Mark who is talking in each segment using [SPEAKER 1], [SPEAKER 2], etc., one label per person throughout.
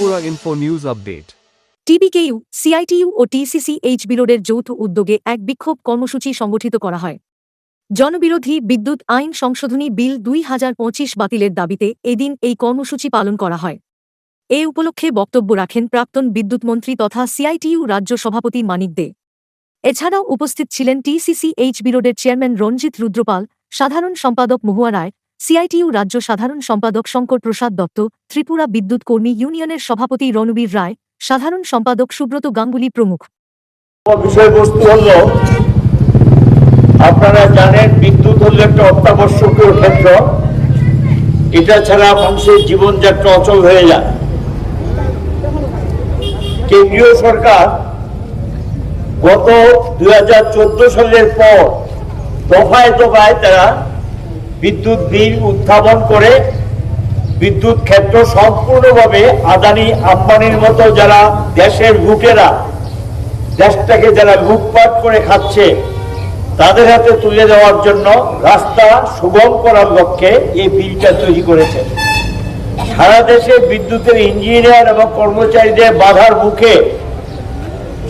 [SPEAKER 1] Tripura info news update.
[SPEAKER 2] TBKU, CITU ও TCCH বিরোধের যৌথ উদ্যোগে এক বিক্ষোভ কর্মসূচি সংগঠিত করা হয়। জনবিরোধী বিদ্যুৎ আইন সংশোধনী বিল ২০২৫ বাতিলের দাবিতে এদিন এই কর্মসূচি পালন করা হয়। এ উপলক্ষে বক্তব্য রাখেন প্রাক্তন বিদ্যুৎমন্ত্রী তথা সিআইটিইউ রাজ্য সভাপতি মানিক দে। এছাড়াও উপস্থিত ছিলেন টিসিসিএইচ বিরোধের চেয়ারম্যান রঞ্জিত রুদ্রপাল, সাধারণ সম্পাদক মহুয়া রায়, সিআইটিইউ রাজ্য সাধারণ সম্পাদক শঙ্কর প্রসাদ দত্ত, ত্রিপুরা বিদ্যুৎ কর্মী ইউনিয়নের সভাপতি রণবীর রায়, সাধারণ সম্পাদক সুব্রত গাঙ্গুলি প্রমুখ।
[SPEAKER 3] বিষয়বস্তু হল, আপনারা জানেন বিদ্যুৎ হল একটা অত্যাবশ্যকীয় ক্ষেত্র। এটা ছাড়া মানুষের জীবনযাত্রা অচল হয়ে যায়। কেন্দ্রীয় সরকার গত ২০১৪ সালের পর দফায় দফায় তারা বিদ্যুৎ বিল উত্থাপন করে বিদ্যুৎ ক্ষেত্র সম্পূর্ণভাবে আদানি আম্বানির মতো যারা দেশের লুটেরা, দেশটাকে যারা লুটপাট করে খাচ্ছে, তাদের হাতে তুলে দেওয়ার জন্য রাস্তা সুগম করার লক্ষ্যে এই বিলটা তৈরি করেছে। সারা দেশে বিদ্যুতের ইঞ্জিনিয়ার এবং কর্মচারীদের বাধার মুখে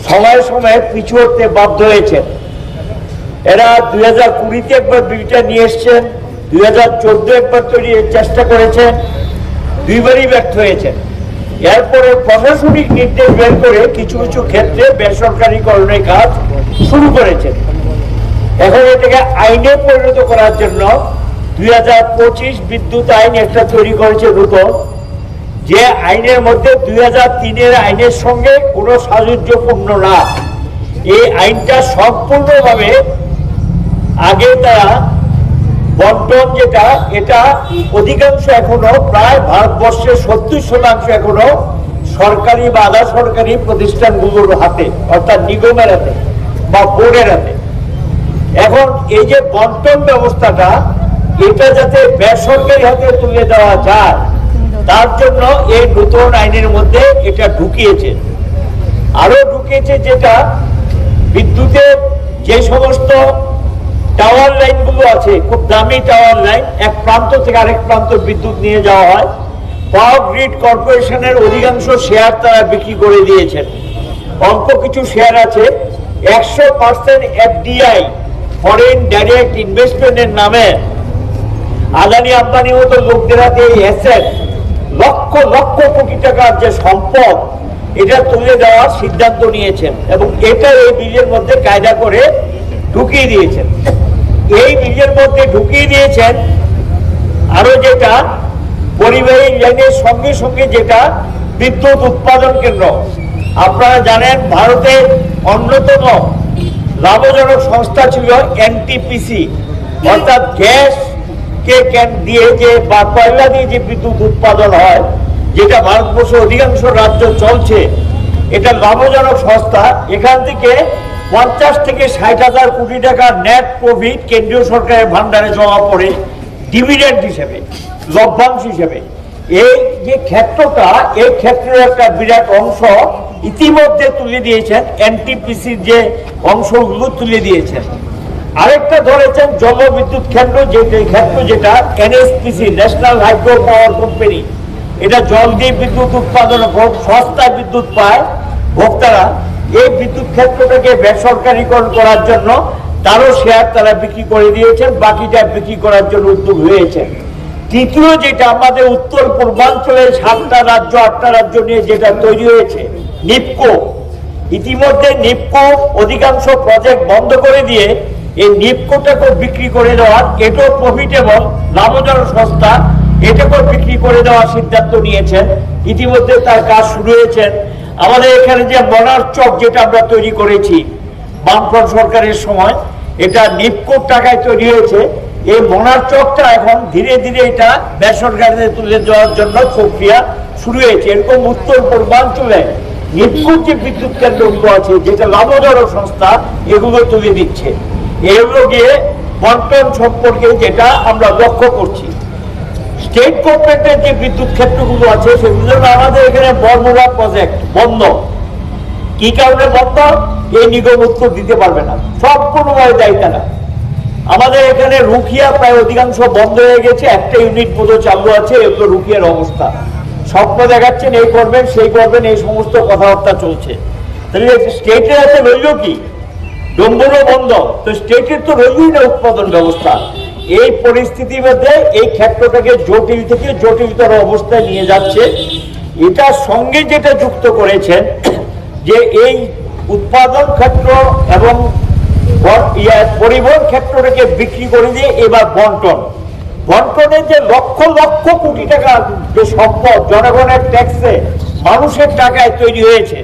[SPEAKER 3] সময়ে সময়ে পিছু হতে বাধ্য হয়েছে। এরা ২০২০-তে একবার বিলটা নিয়ে এসছেন, ২০১৪ একবার তৈরির চেষ্টা করেছেন, দুইবারই ব্যর্থ হয়েছেন। এরপরে প্রশাসনিক নির্দেশ বের করে কিছু কিছু ক্ষেত্রে বেসরকারীকরণের কাজ শুরু করেছেন। এখন এটাকে আইনে পরিণত করার জন্য ২০২৫ বিদ্যুৎ আইন একটা তৈরি করেছে নতুন, যে আইনের মধ্যে ২০০৩-এর আইনের সঙ্গে কোনো সাযুজ্যপূর্ণ না। এই আইনটা সম্পূর্ণভাবে আগে তারা বন্টন যেটা, এটা অধিকাংশ এখনো প্রায় ভারতবর্ষের ৭০% এখনো সরকারি বা আধা সরকারি প্রতিষ্ঠানগুলোর হাতে, অর্থাৎ নিগমের হাতে বা বোর্ডের হাতে। এখন এই যে বন্টন ব্যবস্থাটা, এটা যাতে বেসরকারি হাতে তুলে দেওয়া যায়, তার জন্য এই নতুন আইনের মধ্যে এটা ঢুকিয়েছে। আরো ঢুকিয়েছে যেটা বিদ্যুতের যে সমস্ত টাওয়ার লাইনগুলো আছে, খুব দামি টাওয়ার লাইন, এক প্রান্ত থেকে আরেক প্রান্ত বিদ্যুৎ নিয়ে যাওয়া হয়, পাওয়ার গ্রিড কর্পোরেশনের অধিকাংশ শেয়ার তারা বিক্রি করে দিয়েছেন। অল্প কিছু শেয়ার আছে। ১০০% এফডিআই, ফরেন ডাইরেক্ট ইনভেস্টমেন্টের নামে আদানি আম্বানির মতো লোকদের হাতে এই অ্যাসেট, লক্ষ লক্ষ কোটি টাকার যে সম্পদ, এটা তুলে দেওয়ার সিদ্ধান্ত নিয়েছেন এবং এটা এই বিলের মধ্যে কায়দা করে ঢুকিয়ে দিয়েছেন। এই বিলের মধ্যে ঢুকিয়ে দিয়েছেন আরো যেটা পরিবাহী লাইনের সঙ্গে সঙ্গে যেটা বিদ্যুৎ উৎপাদন কেন্দ্র। আপনারা জানেন ভারতের অন্যতম লাভজনক সংস্থা ছিল এনটিপিসি, অর্থাৎ গ্যাস কে দিয়ে যে বা কয়লা দিয়ে যে বিদ্যুৎ উৎপাদন হয়, যেটা ভারতবর্ষের অধিকাংশ রাজ্য চলছে, এটা লাভজনক সংস্থা। এখান থেকে ৫০ থেকে ৬০,০০০ কোটি টাকার নেট প্রফিট কেন্দ্রীয় সরকারের ভান্ডারে জমা পড়ে ডিভিডেন্ড হিসেবে, লভ্যাংশ হিসেবে। এই যে ক্ষেত্রটা, এই ক্ষেত্রের একটা বিরাট অংশ ইতিমধ্যে তুলে দিয়েছেন, এনটিপিসির যে অংশগুলো তুলে দিয়েছেন। আরেকটা ধরেছেন জলবিদ্যুৎ কেন্দ্র, ক্ষেত্র যেটা এনএসপিসি, ন্যাশনাল হাইড্রো পাওয়ার কোম্পানি। এটা জল দিয়ে বিদ্যুৎ উৎপাদন, সস্তায় বিদ্যুৎ পায় ভোক্তারা। এই বিদ্যুৎ ক্ষেত্রটাকে বেসরকারীকরণ করার জন্য তারও শেয়ার তারা বিক্রি করে দিয়েছেন, বাকিটা বিক্রি করার জন্য উদ্যোগ হয়েছে। তৃতীয় যেটা আমাদের উত্তর পূর্বাঞ্চলের 7টা রাজ্য 8টা রাজ্য নিয়ে যেটা তৈরি হয়েছে, নিপকো। ইতিমধ্যে নিপকো অধিকাংশ প্রজেক্ট বন্ধ করে দিয়ে এই নিপকোটাকে বিক্রি করে দেওয়ার, এটাও প্রফিটেবল লাভজনক সংস্থা, এটাকেও বিক্রি করে দেওয়ার সিদ্ধান্ত নিয়েছেন। ইতিমধ্যে তার কাজ শুরু হয়েছে। আমাদের এখানে যে মনার চক যেটা আমরা তৈরি করেছি বামফ্রন্ট সরকারের সময়, এটা নিপকোর টাকায় তৈরি হয়েছে। এই মনার চকটা এখন ধীরে ধীরে এটা বেসরকারিতে তুলে দেওয়ার জন্য প্রক্রিয়া শুরু হয়েছে। এরকম উত্তর পূর্বাঞ্চলে নিপকোর যে বিদ্যুৎ কেন্দ্রগুলো আছে, যেটা লাভজনক সংস্থা, এগুলো তুলে দিচ্ছে। এগুলো গিয়ে বন্টন সম্পর্কে যেটা আমরা লক্ষ্য করছি, স্টেট গভর্নমেন্টের যে বিদ্যুৎ ক্ষেত্রগুলো আছে, সেগুলো আমাদের এখানে বর্মরা প্রজেক্ট বন্ধ। কি কারণে বন্ধ? এই নিগম উত্তর দিতে পারবে না, সম্পূর্ণভাবে দায়ী তারা। আমাদের এখানে রুকিয়া প্রায় অধিকাংশ বন্ধ হয়ে গেছে, একটা ইউনিট মতো চালু আছে, এগুলো রুকিয়ার অবস্থা। স্বপ্ন দেখাচ্ছেন, এই করবেন সেই করবেন, এই সমস্ত কথাবার্তা চলছে। তাহলে স্টেটের হাতে রইল কি? ডম্বরও বন্ধ, তো স্টেটের তো রইলই না উৎপাদন ব্যবস্থা। এই পরিস্থিতির মধ্যে এই ক্ষেত্রটাকে জটিল থেকে জটিলতর অবস্থায় নিয়ে যাচ্ছে। এটার সঙ্গে যেটা যুক্ত করেছেন যে এই উৎপাদন ক্ষেত্র এবং পরিবহন ক্ষেত্রটাকে বিক্রি করে দিয়ে এবার বন্টনের যে লক্ষ লক্ষ কোটি টাকা যে সম্পদ জনগণের ট্যাক্সে মানুষের টাকায় তৈরি হয়েছে,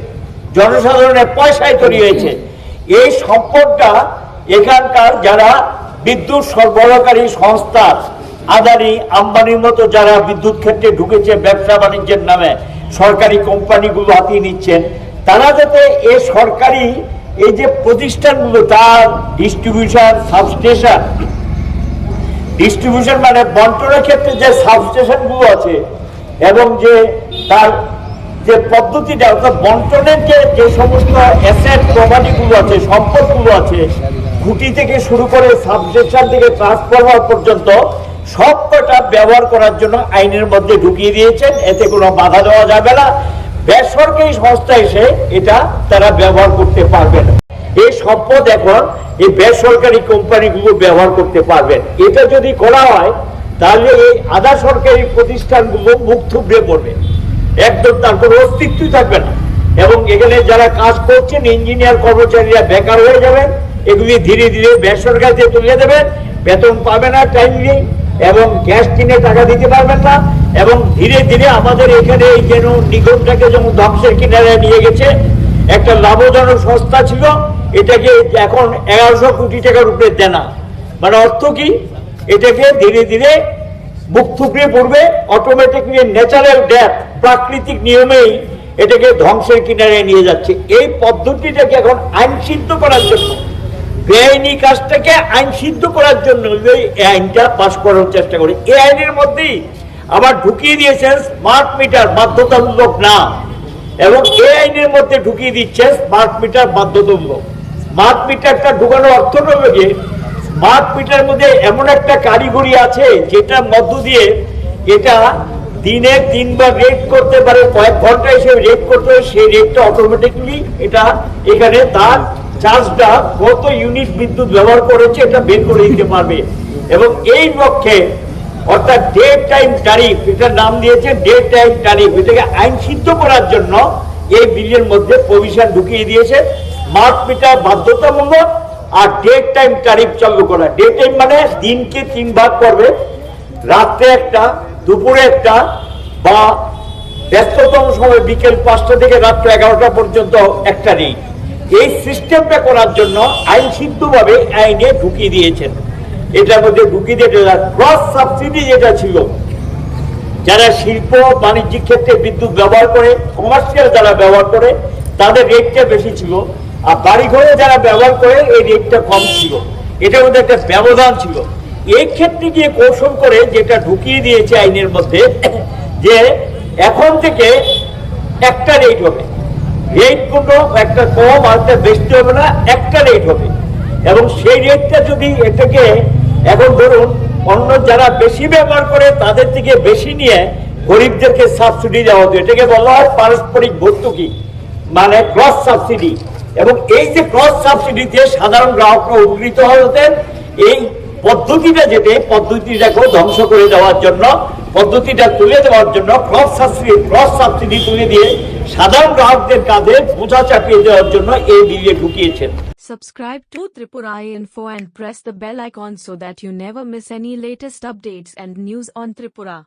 [SPEAKER 3] জনসাধারণের পয়সায় তৈরি হয়েছে, এই সম্পদটা এখানকার যারা বিদ্যুৎ সরবরাহকারী সংস্থা আদানি আম্বানির মতো যারা বিদ্যুৎ ক্ষেত্রে ঢুকেছে ব্যবসা বাণিজ্যের নামে, সরকারি কোম্পানিগুলো হাতিয়ে নিচ্ছেন, তারা যাতে এই সরকারি এই যে প্রতিষ্ঠানগুলো তার ডিস্ট্রিবিউশন মানে বন্টনের ক্ষেত্রে যে সাবস্টেশন গুলো আছে এবং যে তার যে পদ্ধতিটা অর্থাৎ বন্টনের যে সমস্ত অ্যাসেট প্রপার্টি গুলো আছে, সম্পদ গুলো আছে, খুঁটি থেকে শুরু করে সাবস্টেশন থেকে ট্রান্সফরমার পর্যন্ত সব কটা ব্যবহার করার জন্য আইনের মধ্যে ঢুকিয়ে দিয়েছেন। এতে কোনো বাধা দেওয়া যাবে না, বেসরকারি সংস্থা এসে এটা তারা ব্যবহার করতে পারবে না। এই সম্পদ এখন এই বেসরকারি কোম্পানিগুলো ব্যবহার করতে পারবেন। এটা যদি করা হয় তাহলে এই আধা সরকারি প্রতিষ্ঠানগুলো মুখ থুবড়ে পড়বে, একদম তার কোনো অস্তিত্বই থাকবে না। এবং এখানে যারা কাজ করছেন ইঞ্জিনিয়ার কর্মচারীরা বেকার হয়ে যাবেন, এগুলি ধীরে ধীরে বেসরকারিতে তুলে দেবেন, বেতন পাবে না টাইমলি, এবং গ্যাস কিনে টাকা দিতে পারবেন না, এবং ধীরে ধীরে আমাদের এখানে এই যেন নিগমটাকে যেমন ধ্বংসের কিনারে নিয়ে গেছে। একটা লাভজনক সংস্থা ছিল, এটাকে এখন 1100 কোটি টাকার উপরে দেনা, মানে অর্থ কি? এটাকে ধীরে ধীরে মুখ থুবড়ে পড়বে, অটোমেটিকলি ন্যাচারাল ডেথ, প্রাকৃতিক নিয়মেই এটাকে ধ্বংসের কিনারে নিয়ে যাচ্ছে। এই পদ্ধতিটাকে এখন আইন সিদ্ধ করার জন্য, বেআইনি কাজটাকে আইন সিদ্ধ করার জন্য এই আইনটা পাস করার চেষ্টা করি। এই আইনের মধ্যেই আবার ঢুকিয়ে দিয়েছেন স্মার্ট মিটার বাধ্যতামূলক না, এবং এই আইনের মধ্যে ঢুকিয়ে দিচ্ছে স্মার্ট মিটার বাধ্যতামূলক। স্মার্ট মিটারটা ঢুকানোর অর্থ হলো যে স্মার্ট মিটার মধ্যে এমন একটা কারিগরি আছে যেটার মধ্য দিয়ে এটা দিনে 3 বার রেট করতে পারে, কয়েক ঘন্টা হিসেবে রেট করতে পারে, সেই রেটটা অটোমেটিকলি এটা এখানে তার চার্জটা কত ইউনিট বিদ্যুৎ ব্যবহার করেছে এটা বের করে দিতে পারবে। এবং এই লক্ষ্যে অর্থাৎ ডে টাইম ট্যারিফ, এটার নাম দিয়েছে ডে টাইম ট্যারিফ, এটাকে আইন সিদ্ধ করার জন্য এই বিলের মধ্যে প্রভিশন ঢুকিয়ে দিয়েছে। স্মার্ট মিটার বাধ্যতামূলক আর ডে টাইম ট্যারিফ চালু করা। ডে টাইম মানে দিনকে 3 ভাগ করবে, রাত্রে একটা, দুপুরে একটা, বা ব্যস্ততম সময় বিকেল 5টা থেকে রাত্র 11টা পর্যন্ত একটা রেট। এই সিস্টেমটা করার জন্য আইন সিদ্ধভাবে আইনে ঢুকিয়ে দিয়েছেন। এটার মধ্যে ঢুকিয়ে দিয়ে ক্রস সাবসিডি যেটা ছিল, যারা শিল্প বাণিজ্যিক ক্ষেত্রে বিদ্যুৎ ব্যবহার করে, কমার্শিয়াল যারা ব্যবহার করে তাদের রেটটা বেশি ছিল, আর বাড়িঘরে যারা ব্যবহার করে এই রেটটা কম ছিল। এটার মধ্যে একটা ব্যবধান ছিল। এই ক্ষেত্রে গিয়ে কৌশল করে যেটা ঢুকিয়ে দিয়েছে আইনের মধ্যে যে এখন থেকে একটা রেট হবে, রেট কোনো একটা কম আর একটা বেশি হবে না, একটা রেট হবে। এবং সেই রেটটা যদি এটাকে এখন ধরুন অন্য যারা বেশি ব্যবহার করে তাদের থেকে বেশি নিয়ে গরিবদেরকে সাবসিডি দেওয়া হতো, এটাকে বলা হয় পারস্পরিক ভর্তুকি, মানে ক্রস সাবসিডি। এবং এই যে ক্রস সাবসিডিতে সাধারণ গ্রাহকরা উপকৃত হতেন। এই পদ্ধতিটাকেও ধ্বংস করে দেওয়ার জন্য, পদ্ধতিটা তুলে দেওয়ার জন্য ক্রস সাবসিডি তুলে দিয়ে সাধারণ গ্রাহকদের কাঁধে বোঝা চাপিয়ে দেওয়ার জন্য এই বিলে ঢুকিয়েছেন।
[SPEAKER 1] Subscribe to Tripura Info and press the bell icon so that you never miss any latest updates and news on Tripura.